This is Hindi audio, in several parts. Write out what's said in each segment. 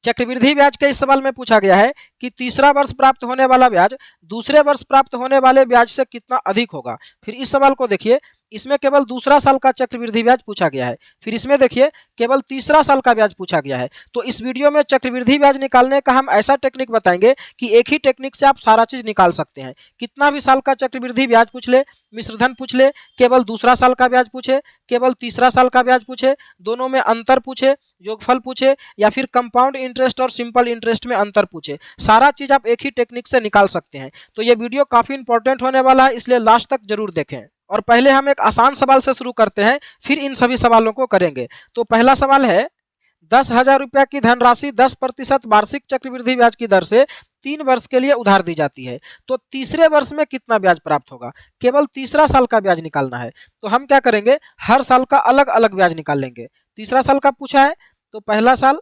चक्रवृद्धि ब्याज के इस सवाल में पूछा गया है कि तीसरा वर्ष प्राप्त होने वाला ब्याज दूसरे वर्ष प्राप्त होने वाले ब्याज से कितना अधिक होगा। फिर इस सवाल को देखिए, इसमें केवल दूसरा साल का चक्रवृद्धि ब्याज पूछा गया है। फिर इसमें देखिए केवल तीसरा साल का ब्याज पूछा गया है। तो इस वीडियो में चक्रवृद्धि ब्याज निकालने का हम ऐसा टेक्निक बताएंगे कि एक ही टेक्निक से आप सारा चीज निकाल सकते हैं। कितना भी साल का चक्रवृद्धि ब्याज पूछ ले, मिश्रधन पूछ ले, केवल दूसरा साल का ब्याज पूछे, केवल तीसरा साल का ब्याज पूछे, दोनों में अंतर पूछे, योगफल पूछे, या फिर कंपाउंड इंटरेस्ट और सिंपल इंटरेस्ट में अंतर पूछे, सारा चीज आप एक ही टेक्निक से निकाल सकते हैं। तो ये वीडियो काफी इंपॉर्टेंट होने वाला है, इसलिए लास्ट तक जरूर देखें। और पहले हम एक आसान सवाल से शुरू करते हैं, फिर इन सभी सवालों को करेंगे। तो पहला सवाल है, 10,000 रुपया की धनराशि 10% वार्षिक चक्रवृद्धि ब्याज की दर से 3 वर्ष के लिए उधार दी जाती है, तो तीसरे वर्ष में कितना ब्याज प्राप्त होगा। केवल तीसरा साल का ब्याज निकालना है। तो हम क्या करेंगे, हर साल का अलग अलग ब्याज निकाल लेंगे। तीसरा साल का पूछा है तो पहला साल,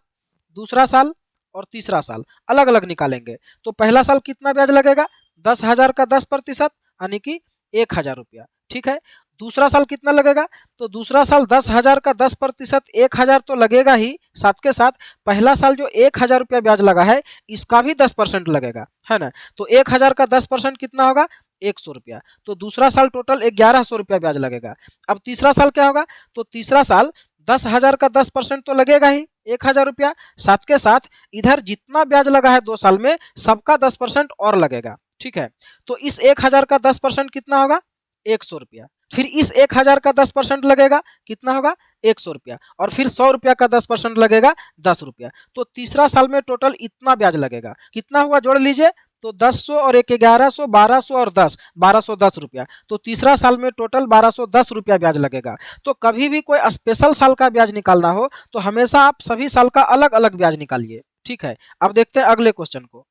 दूसरा साल और तीसरा साल अलग अलग निकालेंगे। तो पहला साल कितना ब्याज लगेगा, 10,000 का 10% यानी कि 1,000 रुपया, ठीक है। दूसरा साल कितना लगेगा, तो दूसरा साल 10,000 का 10% 1,000 तो लगेगा ही, साथ के साथ पहला साल जो 1,000 रुपया ब्याज लगा है इसका भी 10% लगेगा, है ना। तो 1,000 का 10% कितना होगा, 100 रुपया। तो दूसरा साल टोटल 1,100 रुपया ब्याज लगेगा। अब तीसरा साल क्या होगा, तो तीसरा साल 10,000 का 10% तो लगेगा ही, 1,000 रुपया, साथ के साथ इधर जितना ब्याज लगा है 2 साल में सबका 10% और लगेगा, ठीक है। तो इस 1,000 का 10% कितना होगा, 100 रुपया। फिर इस 1,000 का 10% लगेगा, कितना होगा, 100 रुपया। और फिर 100 रुपया का 10% लगेगा, 10 रुपया। तो तीसरा साल में टोटल इतना ब्याज लगेगा। कितना हुआ, जोड़ लीजिए, तो 1,000 और 1,100, 1,200 और 10, 1,210 रुपया। तो तीसरा साल में टोटल 1,210 रुपया ब्याज लगेगा। तो कभी भी कोई स्पेशल साल का ब्याज निकालना हो तो हमेशा आप सभी साल का अलग अलग ब्याज निकालिए, ठीक है। अब देखते हैं अगले क्वेश्चन को।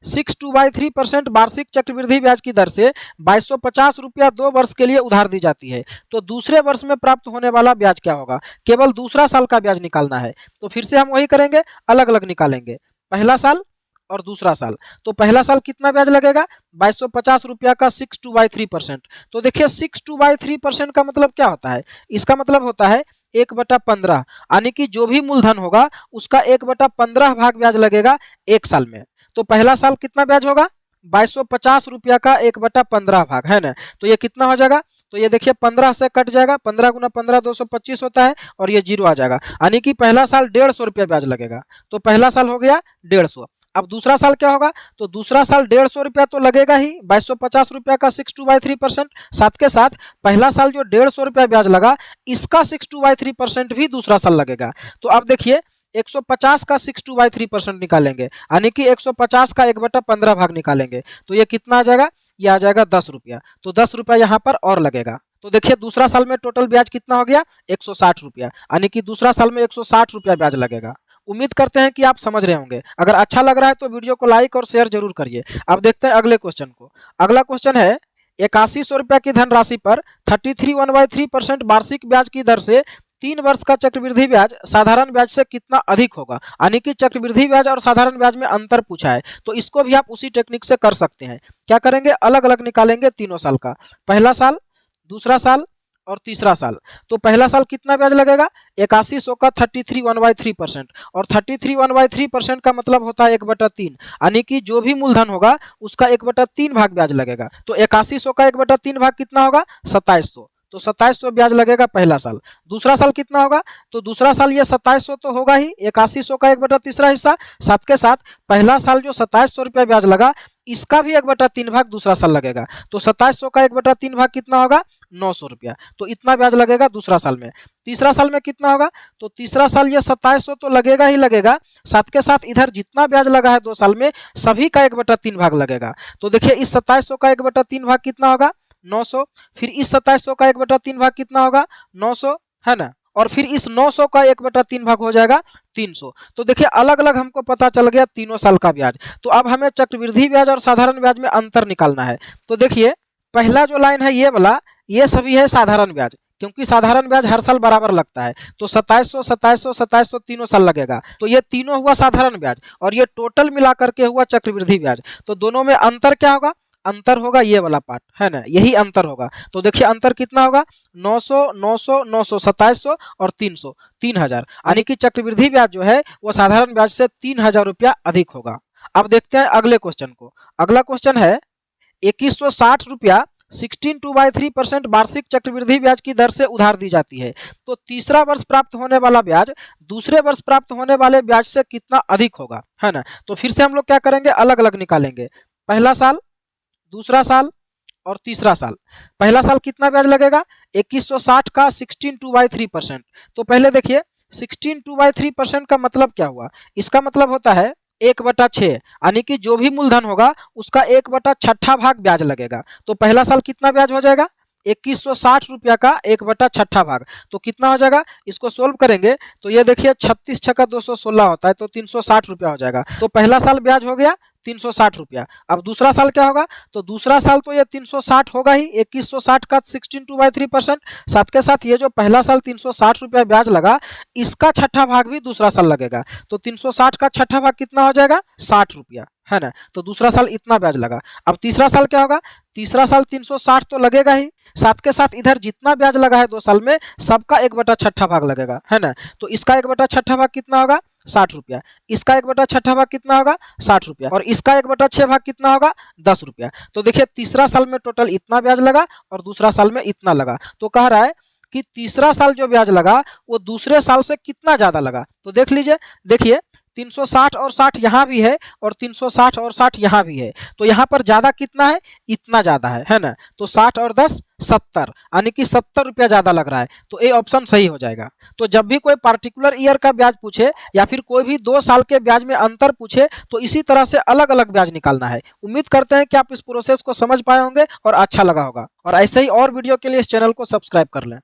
6/3% वार्षिक चक्रवृद्धि ब्याज की दर से 2,250 रुपया 2 वर्ष के लिए उधार दी जाती है, तो दूसरे वर्ष में प्राप्त होने वाला ब्याज क्या होगा। केवल दूसरा साल का ब्याज निकालना है। तो फिर से हम वही करेंगे, अलग अलग निकालेंगे, पहला साल और दूसरा साल। तो पहला साल कितना ब्याज लगेगा, 2,250 रुपया का 6/3%। तो देखिए 6/3% का मतलब क्या होता है, इसका मतलब होता है 1/15, यानी कि जो भी मूलधन होगा उसका 1/15 भाग ब्याज लगेगा 1 साल में। तो पहला साल कितना ब्याज होगा, 2,250 रुपया का 1/15 भाग, है ना। तो ये कितना हो जाएगा, तो ये देखिए 15 से कट जाएगा, 15 गुना 15 225 होता है, और ये 0 आ जाएगा, यानी कि पहला साल 150 रुपया ब्याज लगेगा। तो पहला साल हो गया 150। अब दूसरा साल क्या होगा, तो दूसरा साल 150 रुपया तो लगेगा ही, 2,250 रुपया का 6/3%, साथ के साथ पहला साल जो 150 रुपया ब्याज लगा इसका 6/3% भी दूसरा साल लगेगा। तो अब देखिए 150 का 6/3% निकालेंगे, यानी कि 150 का 1/15 भाग निकालेंगे। तो ये कितना आ जाएगा, ये आ जाएगा 10 रुपया। तो 10 रुपया यहाँ पर और लगेगा। तो देखिए दूसरा साल में टोटल ब्याज कितना हो गया, 160 रुपया, यानी कि दूसरा साल में 160 रुपया ब्याज लगेगा। उम्मीद करते हैं कि आप समझ रहे होंगे। अगर अच्छा लग रहा है तो वीडियो को लाइक और शेयर जरूर करिए। अब देखते हैं अगले क्वेश्चन को। अगला क्वेश्चन है, 8100 रुपया की धनराशि पर 33 वार्षिक ब्याज की दर से 3 वर्ष का चक्रवृद्धि ब्याज साधारण ब्याज से कितना अधिक होगा, यानी कि चक्रवृद्धि ब्याज और साधारण ब्याज में अंतर पूछा है। तो इसको भी आप उसी टेक्निक से कर सकते हैं। क्या करेंगे, अलग अलग निकालेंगे तीनों साल का, पहला साल, दूसरा साल और तीसरा साल। तो पहला साल कितना ब्याज लगेगा, 8100 का 33 और 33 का मतलब होता है 1/3, यानी कि जो भी मूलधन होगा उसका 1/3 भाग ब्याज लगेगा। तो 8100 का 1/3 भाग कितना होगा, 2700। तो 2700 ब्याज लगेगा पहला साल। दूसरा साल कितना होगा, तो दूसरा साल ये 2700 तो होगा ही, 8100 का 1/3 हिस्सा, साथ के साथ पहला साल जो 2700 रुपया ब्याज लगा इसका भी 1/3 भाग दूसरा साल लगेगा। तो 2700 का 1/3 भाग कितना होगा, 900 रुपया। तो इतना ब्याज लगेगा दूसरा साल में। तीसरा साल में कितना होगा, तो तीसरा साल ये 2700 तो लगेगा ही लगेगा, साथ के साथ इधर जितना ब्याज लगा है 2 साल में सभी का 1/3 भाग लगेगा। तो देखिए इस 2700 का 1/3 भाग कितना होगा, 900। फिर इस 2700 का 1/3 भाग कितना होगा, 900, है ना। और फिर इस 900 का 1/3 भाग हो जाएगा 300। तो देखिए अलग अलग हमको पता चल गया तीनों साल का ब्याज। तो अब हमें चक्रवृद्धि ब्याज और साधारण ब्याज में अंतर निकालना है। तो देखिए पहला जो लाइन है ये वाला, ये सभी है साधारण ब्याज, क्योंकि साधारण ब्याज हर साल बराबर लगता है। तो 2700 2700 2700 तीनों साल लगेगा। तो ये तीनों हुआ साधारण ब्याज और ये टोटल मिला करके हुआ चक्रवृद्धि ब्याज। तो दोनों में अंतर क्या होगा, अंतर होगा ये वाला पार्ट, है ना, यही अंतर होगा। तो देखिए अंतर कितना होगा, 900, 900, 900, 2700 और 300, 3000, यानी कि चक्रवृद्धि ब्याज जो है वो साधारण ब्याज से 3000 रुपया अधिक होगा। अब देखते हैं अगले क्वेश्चन को। अगला क्वेश्चन है 2160 रुपया 16.23% वार्षिक चक्रवृद्धि ब्याज की दर से उधार दी जाती है, तो तीसरा वर्ष प्राप्त होने वाला ब्याज दूसरे वर्ष प्राप्त होने वाले ब्याज से कितना अधिक होगा, है ना। तो फिर से हम लोग क्या करेंगे, अलग अलग निकालेंगे, पहला साल, दूसरा साल और तीसरा साल। पहला साल कितना ब्याज लगेगा, 2160 का 16/3%। तो पहले देखिए 16/3% का मतलब क्या हुआ, इसका मतलब होता है 1/6, यानी कि जो भी मूलधन होगा उसका 1/6 भाग ब्याज लगेगा। तो पहला साल कितना ब्याज हो जाएगा, 2160 रुपया का 1/6 भाग, तो कितना हो जाएगा, इसको सोल्व करेंगे तो ये देखिए 36 छक्का 216 होता है, तो 360 रुपया हो जाएगा। तो पहला साल ब्याज हो गया 360 रुपया। अब दूसरा साल क्या होगा, तो दूसरा साल तो ये 360 होगा ही, 2160 का 16/3%, साथ के साथ ये जो पहला साल 360 रुपया ब्याज लगा इसका छठा भाग भी दूसरा साल लगेगा। तो 360 का छठा भाग कितना हो जाएगा, 60 रुपया, है ना। तो दूसरा साल इतना ब्याज लगा। अब तीसरा साल क्या होगा, तीसरा साल 360 तो लगेगा ही, साथ के साथ इधर जितना ब्याज लगा है 2 साल में सबका 1/6 भाग लगेगा, है ना। तो इसका 1/6 भाग कितना होगा, 60 रुपया, इसका 1/6 भाग कितना होगा, 60 रुपया, और इसका 1/6 भाग कितना होगा, 10 रुपया। तो देखिए तीसरा साल में टोटल इतना ब्याज लगा और दूसरा साल में इतना लगा। तो कह रहा है कि तीसरा साल जो ब्याज लगा वो दूसरे साल से कितना ज्यादा लगा। तो देख लीजिए, देखिए 360 और 60 यहाँ भी है और 360 और 60 यहाँ भी है, तो यहाँ पर ज्यादा कितना है, इतना ज्यादा है ना। तो 60 और 10 70, यानी कि 70 रुपया ज्यादा लग रहा है, तो ए ऑप्शन सही हो जाएगा। तो जब भी कोई पार्टिकुलर ईयर का ब्याज पूछे या फिर कोई भी 2 साल के ब्याज में अंतर पूछे तो इसी तरह से अलग अलग ब्याज निकालना है। उम्मीद करते हैं कि आप इस प्रोसेस को समझ पाए होंगे और अच्छा लगा होगा, और ऐसे ही और वीडियो के लिए इस चैनल को सब्सक्राइब कर लें।